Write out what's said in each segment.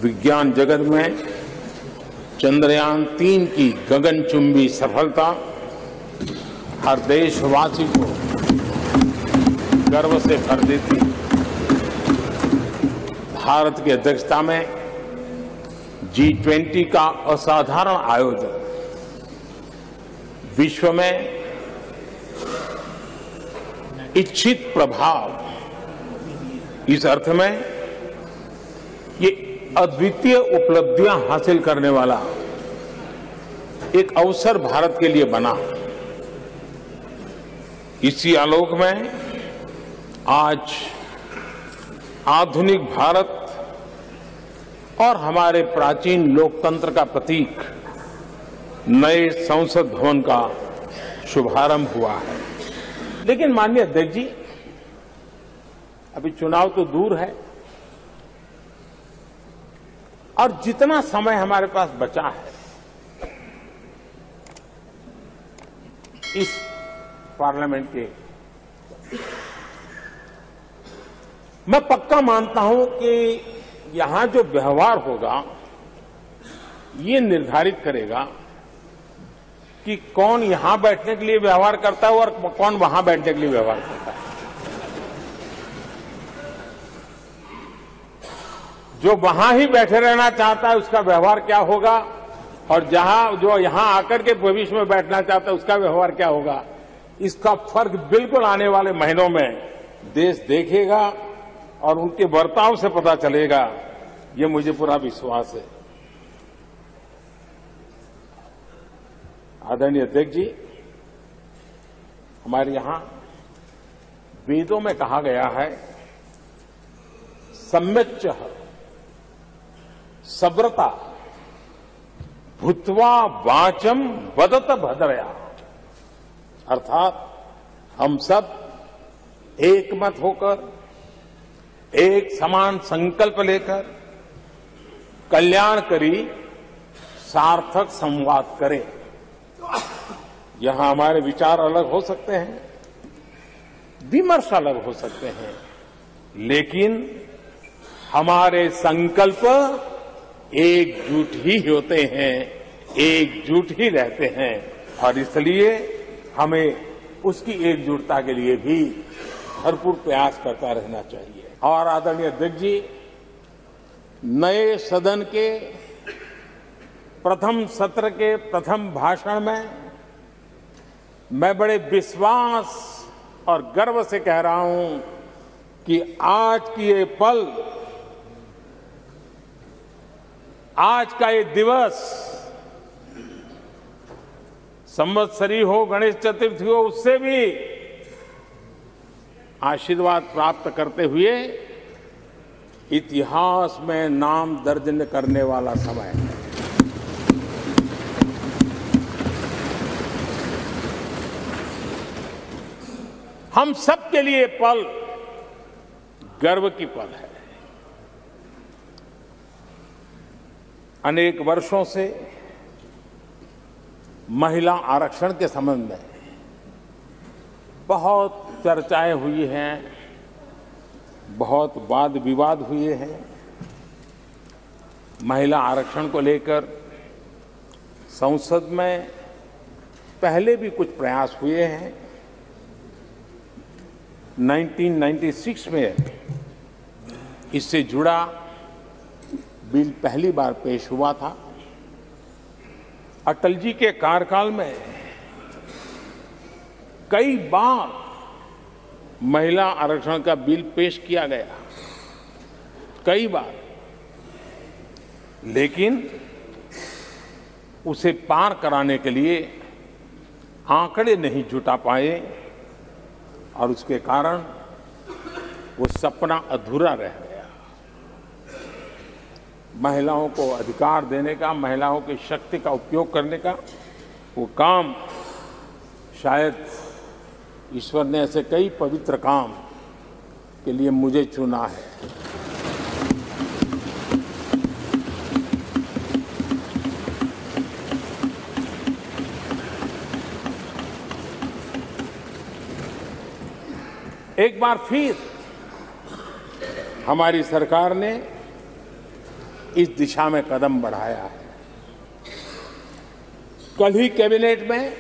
विज्ञान जगत में चंद्रयान-3 की गगनचुंबी सफलता हर देशवासी को गर्व से भर देती। भारत की अध्यक्षता में G20 का असाधारण आयोजन विश्व में इच्छित प्रभाव, इस अर्थ में ये अद्वितीय उपलब्धियां हासिल करने वाला एक अवसर भारत के लिए बना। इसी आलोक में आज आधुनिक भारत और हमारे प्राचीन लोकतंत्र का प्रतीक नए संसद भवन का शुभारंभ हुआ है। लेकिन माननीय अध्यक्ष जी, अभी चुनाव तो दूर है और जितना समय हमारे पास बचा है इस पार्लियामेंट के, मैं पक्का मानता हूं कि यहां जो व्यवहार होगा ये निर्धारित करेगा कि कौन यहां बैठने के लिए व्यवहार करता है और कौन वहां बैठने के लिए व्यवहार करता है। जो वहां ही बैठे रहना चाहता है उसका व्यवहार क्या होगा, और जो यहां आकर के भविष्य में बैठना चाहता है उसका व्यवहार क्या होगा, इसका फर्क बिल्कुल आने वाले महीनों में देश देखेगा और उनके बर्ताव से पता चलेगा। ये मुझे पूरा विश्वास है। आदरणीय अध्यक्ष जी, हमारे यहां वेदों में कहा गया है, सम्यच्च सब्रता भूत्वा वाचम वदत भद्रया, अर्थात हम सब एक मत होकर, एक समान संकल्प लेकर कल्याणकारी सार्थक संवाद करें। यहां हमारे विचार अलग हो सकते हैं, विमर्श अलग हो सकते हैं, लेकिन हमारे संकल्प एकजुट ही होते हैं, एकजुट ही रहते हैं, और इसलिए हमें उसकी एकजुटता के लिए भी भरपूर प्रयास करता रहना चाहिए। और आदरणीय अध्यक्ष जी, नए सदन के प्रथम सत्र के प्रथम भाषण में मैं बड़े विश्वास और गर्व से कह रहा हूं कि आज की ये पल, आज का ये दिवस, संवत्सरी हो, गणेश चतुर्थी हो, उससे भी आशीर्वाद प्राप्त करते हुए इतिहास में नाम दर्ज करने वाला समय है। हम सबके लिए पल गर्व की पल है। अनेक वर्षों से महिला आरक्षण के संबंध में बहुत चर्चाएं हुई हैं, बहुत वाद विवाद हुए हैं। महिला आरक्षण को लेकर संसद में पहले भी कुछ प्रयास हुए हैं। 1996 में इससे जुड़ा बिल पहली बार पेश हुआ था। अटल जी के कार्यकाल में कई बार महिला आरक्षण का बिल पेश किया गया, कई बार, लेकिन उसे पार कराने के लिए आंकड़े नहीं जुटा पाए और उसके कारण वो सपना अधूरा रह गया। महिलाओं को अधिकार देने का, महिलाओं की शक्ति का उपयोग करने का वो काम, शायद ईश्वर ने ऐसे कई पवित्र काम के लिए मुझे चुना है। एक बार फिर हमारी सरकार ने इस दिशा में कदम बढ़ाया है। कल ही कैबिनेट में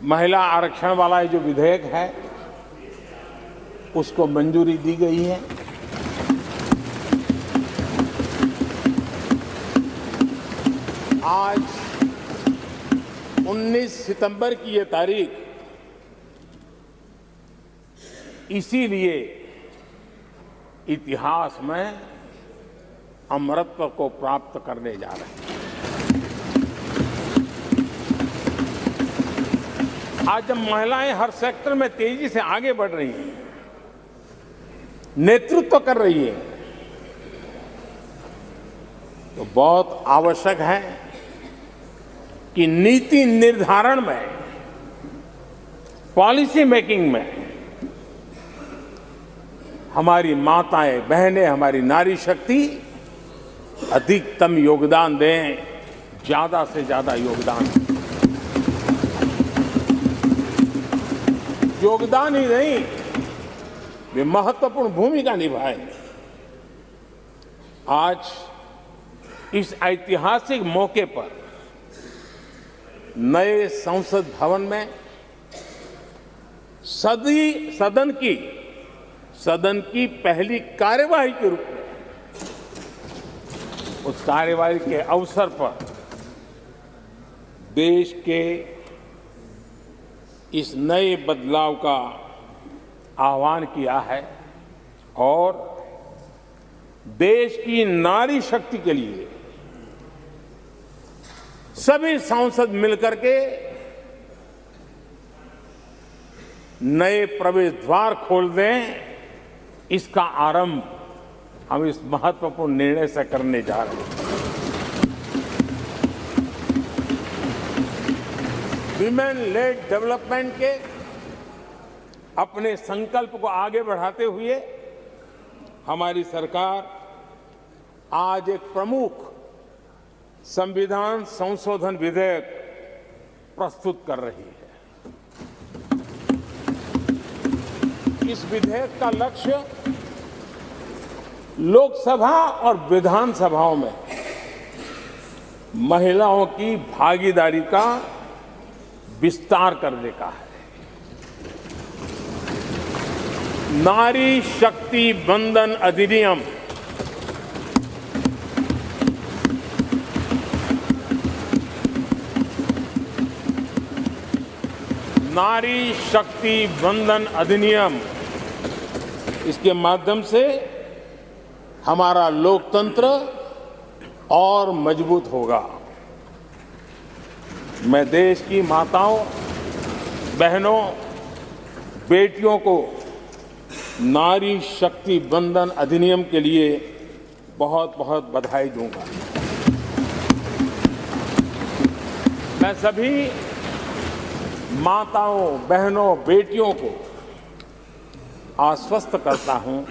महिला आरक्षण वाला जो विधेयक है उसको मंजूरी दी गई है। आज 19 सितंबर की ये तारीख इसीलिए इतिहास में अमरत्व को प्राप्त करने जा रहे हैं। आज जब महिलाएं हर सेक्टर में तेजी से आगे बढ़ रही हैं, नेतृत्व कर रही हैं, तो बहुत आवश्यक है कि नीति निर्धारण में, पॉलिसी मेकिंग में हमारी माताएं, बहनें, हमारी नारी शक्ति अधिकतम योगदान दें, ज्यादा से ज्यादा योगदान दें। योगदान ही नहीं, वे महत्वपूर्ण भूमिका निभाएं। आज इस ऐतिहासिक मौके पर नए संसद भवन में सदन की पहली कार्यवाही के रूप में, उस कार्यवाही के अवसर पर देश के इस नए बदलाव का आह्वान किया है और देश की नारी शक्ति के लिए सभी सांसद मिलकर के नए प्रवेश द्वार खोल दें। इसका आरंभ हम इस महत्वपूर्ण निर्णय से करने जा रहे हैं। विमेन लेड डेवलपमेंट के अपने संकल्प को आगे बढ़ाते हुए हमारी सरकार आज एक प्रमुख संविधान संशोधन विधेयक प्रस्तुत कर रही है। इस विधेयक का लक्ष्य लोकसभा और विधानसभाओं में महिलाओं की भागीदारी का विस्तार करने का है। नारी शक्ति वंदन अधिनियम नारी शक्ति वंदन अधिनियम, इसके माध्यम से हमारा लोकतंत्र और मजबूत होगा। मैं देश की माताओं, बहनों, बेटियों को नारी शक्ति वंदन अधिनियम के लिए बहुत बहुत बधाई दूंगा। मैं सभी माताओं, बहनों, बेटियों को आश्वस्त करता हूं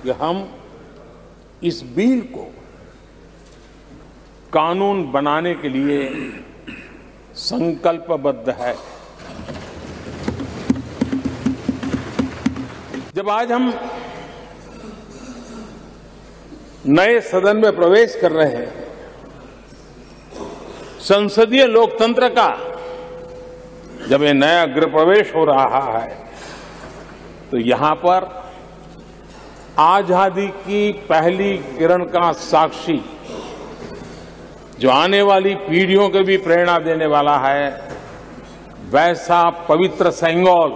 कि हम इस बिल को कानून बनाने के लिए संकल्पबद्ध है। जब आज हम नए सदन में प्रवेश कर रहे हैं, संसदीय लोकतंत्र का जब ये नया गृह प्रवेश हो रहा है, तो यहां पर आजादी की पहली किरण का साक्षी, जो आने वाली पीढ़ियों को भी प्रेरणा देने वाला है, वैसा पवित्र सेंगोल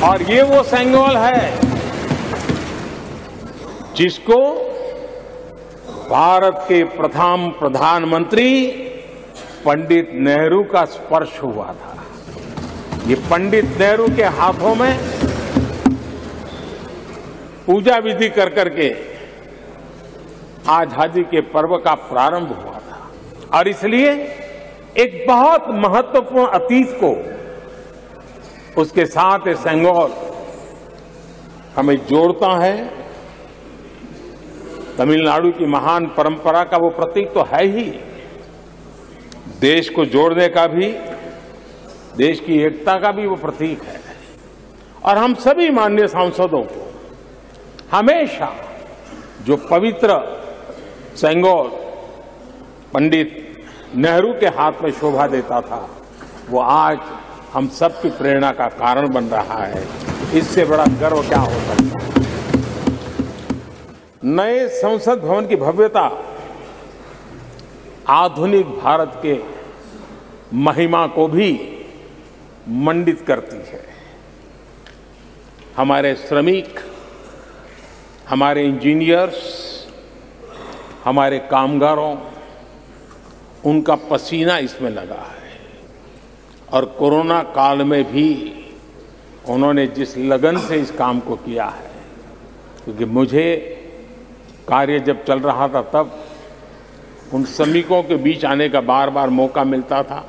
और ये वो सेंगोल है जिसको भारत के प्रथम प्रधानमंत्री पंडित नेहरू का स्पर्श हुआ था। ये पंडित नेहरू के हाथों में पूजा विधि कर करके आजादी के पर्व का प्रारंभ हुआ था और इसलिए एक बहुत महत्वपूर्ण अतीत को उसके साथ ये सेंगोल हमें जोड़ता है। तमिलनाडु की महान परंपरा का वो प्रतीक तो है ही, देश को जोड़ने का भी, देश की एकता का भी वो प्रतीक है और हम सभी माननीय सांसदों को हमेशा जो पवित्र चेंगोर पंडित नेहरू के हाथ में शोभा देता था, वो आज हम सबकी प्रेरणा का कारण बन रहा है। इससे बड़ा गर्व क्या हो सकता है। नए संसद भवन की भव्यता आधुनिक भारत के महिमा को भी मंडित करती है। हमारे श्रमिक, हमारे इंजीनियर्स, हमारे कामगारों, उनका पसीना इसमें लगा है और कोरोना काल में भी उन्होंने जिस लगन से इस काम को किया है, क्योंकि मुझे कार्य जब चल रहा था तब उन श्रमिकों के बीच आने का बार बार मौका मिलता था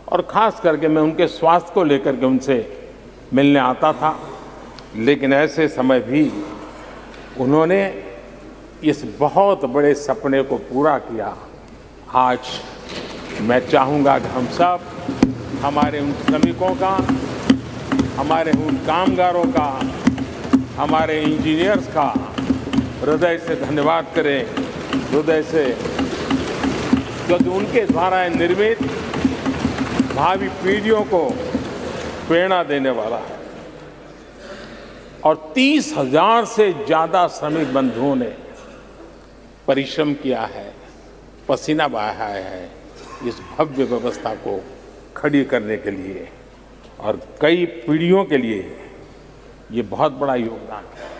और खास करके मैं उनके स्वास्थ्य को लेकर के उनसे मिलने आता था। लेकिन ऐसे समय भी उन्होंने इस बहुत बड़े सपने को पूरा किया। आज मैं चाहूँगा कि हम सब हमारे उन श्रमिकों का, हमारे उन कामगारों का, हमारे इंजीनियर्स का हृदय से धन्यवाद करें, हृदय से, क्योंकि उनके द्वारा निर्मित भावी पीढ़ियों को प्रेरणा देने वाला है। और 30,000 से ज्यादा श्रमिक बंधुओं ने परिश्रम किया है, पसीना बहाया है इस भव्य व्यवस्था को खड़ी करने के लिए, और कई पीढ़ियों के लिए ये बहुत बड़ा योगदान है।